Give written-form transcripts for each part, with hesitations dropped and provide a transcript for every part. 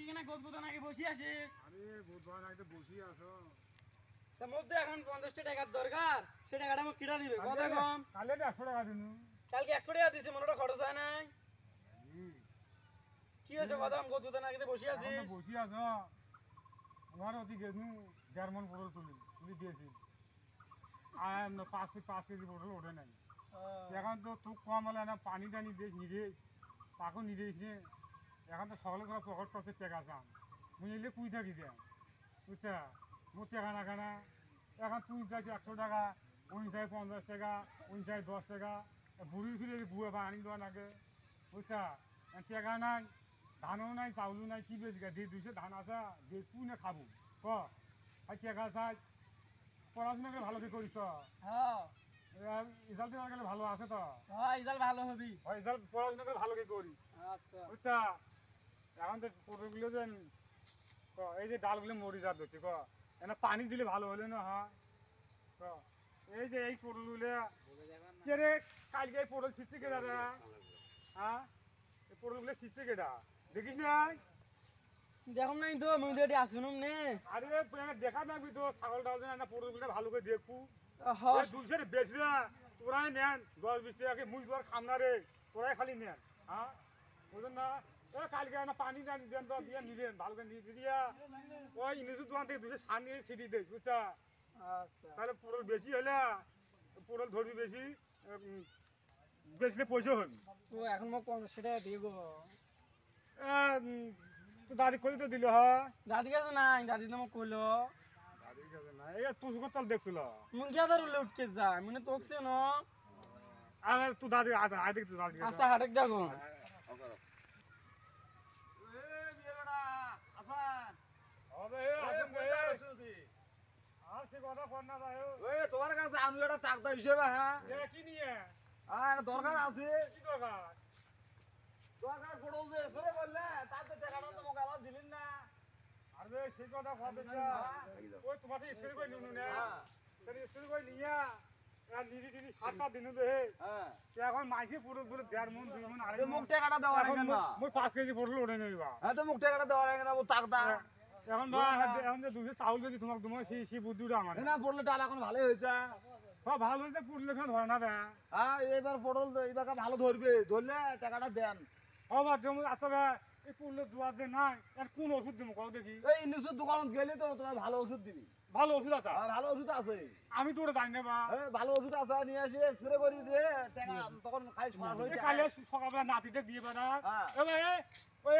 কি এখানে গদগদা নাকি বসি আছিস? আরে বুধবার নাকি বসি আছো। তার মধ্যে এখন 50 টাকার দরকার, সে টাকাটা আমাকে কিটা দিবে? কথা কম। কালে 100 টাকা দিনু। কালকে 100 টাকা দিছে, মনেটা খরচ হয় নাই। কি হয়েছে কথা? আমি গদগদা নাকি বসি আছিস? বসি আছো। আমার ওদিকে গেছু জার্মান পটল তুলি দিয়েছি। আর 5 কেজি পটল ওঠে নাই। এখন তো তুক কম হলে না পানি টানি দিস নিদিস তাকে নিদিস নে। এখন তো সকালে সব পকেট করছে টেকা চান মুই এলে কুই থাকি দেন বুঝছা মোর টেকা না খানা। এখন তুই চাইছি 100 টাকা, উনি চাই 50 টাকা, উনি চাই 10 টাকা। বুড়ি ফিরে বুয়ে বা আনি দেওয়া নাকি বুঝছা। টেকা নাই, ধানও নাই, চাউলও নাই, কি বেশি দিয়ে 200 ধান আসা দিয়ে তুই না খাবো ক আর টেকা চাই। পড়াশোনা করে ভালো কি করিস তো? হ্যাঁ রেজাল্ট দেওয়ার গেলে ভালো আছে তো? হ্যাঁ, রেজাল্ট ভালো হবি। রেজাল্ট পড়াশোনা করে ভালো কি করি আচ্ছা বুঝছা। এখন তো পটলগুলো যে এই যে ডালগুলো মরি যা ধরছি ক এনে পানি দিলে ভালো হলে না হয় ক। এই যে এই পটলগুলো কে রে কালকে এই পটল ছিটছে কেটা রে? হ্যাঁ এই পটলগুলো ছিটছে কেটা দেখিস নাই? দেখুন নাই তো, মুই তো এটি আসুনুম নে। আরে দেখা থাকবি তো ছাগল ডাল না পটলগুলো ভালো করে দেখবো। হ্যাঁ 200 বেচবে তোরাই নেন 10-20 টাকা মুই তোর খাম না রে, তোরাই খালি নেন। হ্যাঁ বুঝলেন না? কালকে না পানি দেন তো দিয়ে নিলেন ভালো করে নিয়ে দিয়া ওই নিজের দোকান থেকে 200 সার নিয়ে ছিটি দেয় বুঝছা। আচ্ছা তাহলে পটল বেশি হলে পটল ধরবি বেশি, বেচলে পয়সা হবে। তো এখন মোক 50 টাকা দিব। তো দাদি করে তো দিল হয়। দাদি কাছে নাই, দাদি তো মোক কইলো। দাদির কাছে না এই তুই কোথাও দেখছিল? মুন কি আদার উল্লে উঠকে যায় মনে তোকছে ন। আর তুই দাদি আয় দেখতে দাদি আচ্ছা হাটেক দেখো। তোমার কাছে আমি একটা টাকা হিসেবে হ্যাঁ কি নিয়ে আর দরকার আছে। কি দরকার? দরকার পড়ল যে এসরে বললে তাতে টাকাটা তোমাকে আবার দিলেন না। আরে সেই কথা ভাবে না ওই তোমাকে স্টোরি কই নিনু না তাহলে স্টোরি কই নিয়া আর নিদি দিদি 7-8 দিন দে হ্যাঁ এখন মাইকে পুরো পুরো 1.5 মণ 2 মণ আড়াই তো মণ মুখ টাকাটা দেওয়া লাগে না। মোর 5 কেজি পটল ওঠে নিবা। হ্যাঁ তো মুখ টাকাটা দেওয়া লাগে না ও টাকা এখন না এখন যে 200 চাউল যদি তোমাক তোমার সেই বুদ্ধিটা আমার না পড়লে টাকা এখন ভালোই হয়েছে। সব ভালো হইতে পুরলে খান ধরে না বে। হ্যাঁ এইবার পটল এইবার ভালো ধরবে, ধরলে টাকাটা দেন। হবা তুমি আসলে এই পুরলে দুয়া দে নাই আর কোন ওষুধ দিমু কও দেখি? এই ইংলিশের দোকানত গেলে তো তোমার ভালো ওষুধ দিবি। ভালো ওষুধ আছে? ভালো ওষুধ আছে। আমি তো ওটা জানি না বা। ভালো ওষুধ আছে নিয়ে আসি স্প্রে করে দিয়ে টাকা তখন খাই সরাস হয়ে যায়। কালে সকালবেলা নাতিটা দিয়ে বেড়া হ্যাঁ। এবার ওই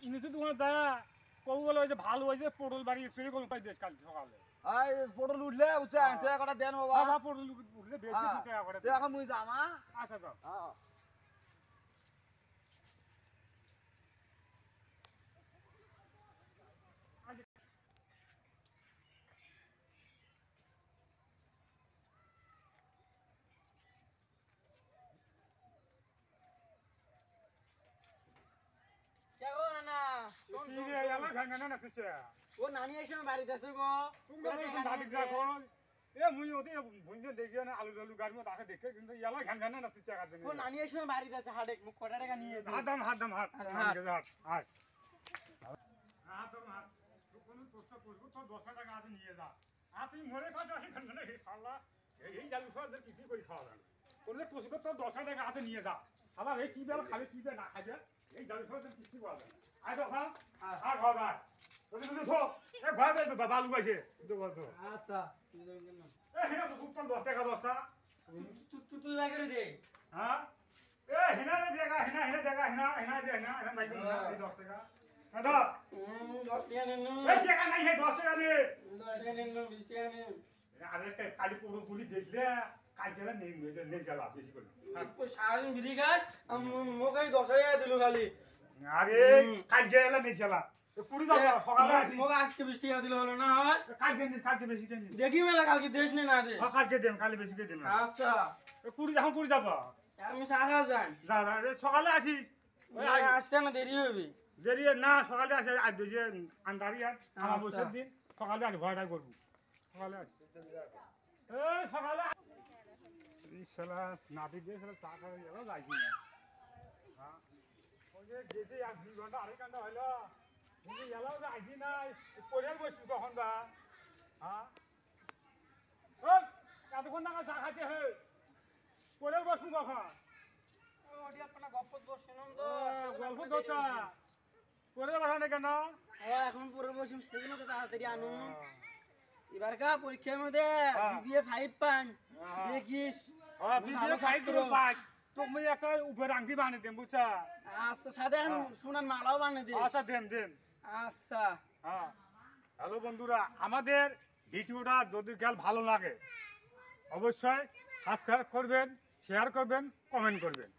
ইংলিশের দোকানে যায় কবু বলে ওই যে ভালো ওই যে পটল বাড়ি স্প্রে করুন পাই দেশ কাল সকালে। এই পটল উঠলে উঠছে টাকাটা দেন বাবা। বাবা পটল উঠলে বেশি টাকা করে। টাকা মুই যাম হ্যাঁ। আচ্ছা আচ্ছা হ্যাঁ দেখো না শোন কি রে এলা খাঙ্গা না নাছিস? ও নানি এসে বাড়িতে আছে গো। তুমি তো দাদি দেখো এ মুই ওতে বুঝতে দেখি না আলু আলু গাড়ি মধ্যে তাকে দেখে কিন্তু এলা খাঙ্গা না নাছিস টাকা দেন। ও নানি এসে বাড়িতে আছে হাটেক মুখ কটা টাকা নিয়ে দে। হাত দাম হাত হাত হাত কোন তোস্তা পুষবো তো 10 টাকা আছে নিয়ে যা। আর তুই মরে খাওয়া খান্না খাওয়া এই জালু খাওয়া কিছু করে খাওয়া যাবে কোনলে তোষক তো 10 টাকা আছে নিয়ে যা। আবার এই কি বেলা খাবে কি বে না খাবে এই জালু খাওয়া কিছু করা যাবে। আয় তো খা আর খাওয়া যায় তুমি তুমি থো এ ভাই ভাই বালু গাছে তো বল তো। আচ্ছা এ হেনা তো খুব 10 টাকা 10 টাকা তুই ভাই করে দে। হ্যাঁ এ হেনা দেখা হেনা হেনা দেখা হেনা হেনা দে হেনা হেনা ভাই 10 টাকা না দাও 10 টাকা নেন। এ টাকা নাই হে 10 টাকা দে 10 টাকা নেন 20 টাকা নেন। আরে কালি পুরো তুলি দেখলে কালকে নেই গেল বেশি করে। সারাদিন বিড়ি খাস মোকে 10 টাকা দিল খালি। আরে কালকে এলা নেই গেল পুরি দাও সকালে আসি মোকে আজকে 20 টাকা দিল হলো না হয়। কালকে বেশি কেন দেখি মেলা কালকে দেশ নে না দে। কালকে দেন কালে বেশি কে দেন আচ্ছা পুরি এখন পুরি যাবো আমি সাহা যাই। যা যা সকালে আসিস আসতে না দেরি হবে। যদি না সকালে আসে আজ যে আন্দারি আর আমার বছর দিন সকালে আস ভয়টা করবো সকালে আস এই সকালে শালা নাতি দিয়ে শালা চা খাওয়া গেল যাইছি না। হ্যাঁ ওই যে যেতে 1-2 ঘন্টা আড়াই ঘন্টা হইলো কিন্তু এলাও যে আইছি না পরে বসবি কখন বা হ্যাঁ ওই এতক্ষণ টাকা চা খাইতে হে পরে বসবি কখন ওটি আপনার গপ্পত বস শুনুন তো গল্প দোতা পরে বসা না কেন এখন পরে বসুন সেজন্য তো তাড়াতাড়ি আনুন এবার কা পরীক্ষার মধ্যে জিপিএ 5 পান দেখিস বিবিএ ফাইল তো পাই তুমি একটা উপর আংটি বানিয়ে দেন বুঝছা আচ্ছা সাথে শুনান মালাও বানিয়ে দিস আচ্ছা দেন দেন আচ্ছা হ্যাঁ হ্যালো বন্ধুরা আমাদের ভিডিওটা যদি গেল ভালো লাগে অবশ্যই সাবস্ক্রাইব করবেন শেয়ার করবেন কমেন্ট করবেন